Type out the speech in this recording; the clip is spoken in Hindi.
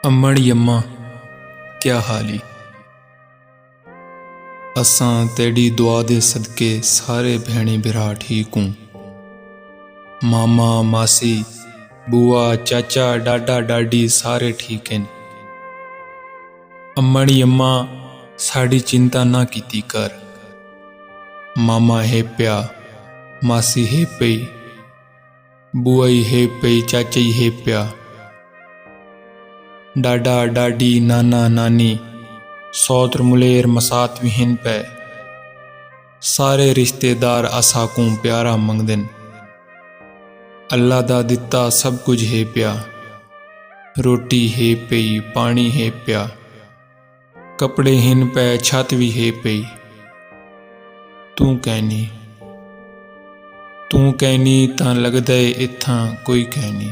अम्मड़ यम्मा क्या हाली। असां तेरी दुआ दे सदके सारे भेणे बिरा ठीक हूँ। मामा मासी बुआ चाचा डाडा डाडी सारे ठीक हैं। अम्मड़ यम्मा साड़ी चिंता ना कीती कर। मामा है प्या, मासी है पई, बुआई है पई, चाची है प्या, डाडा डाडी नाना नानी सौत्र मुलेर मसात विहिन पे। सारे रिश्तेदार असा को प्यारा मंगदन। अल्लाह दा दिता सब कुछ है प्या, रोटी है पई, पानी है प्या, कपड़े हिन पे, छत भी है पई। तू कहनी तां लगदा इत्थां कोई कहनी।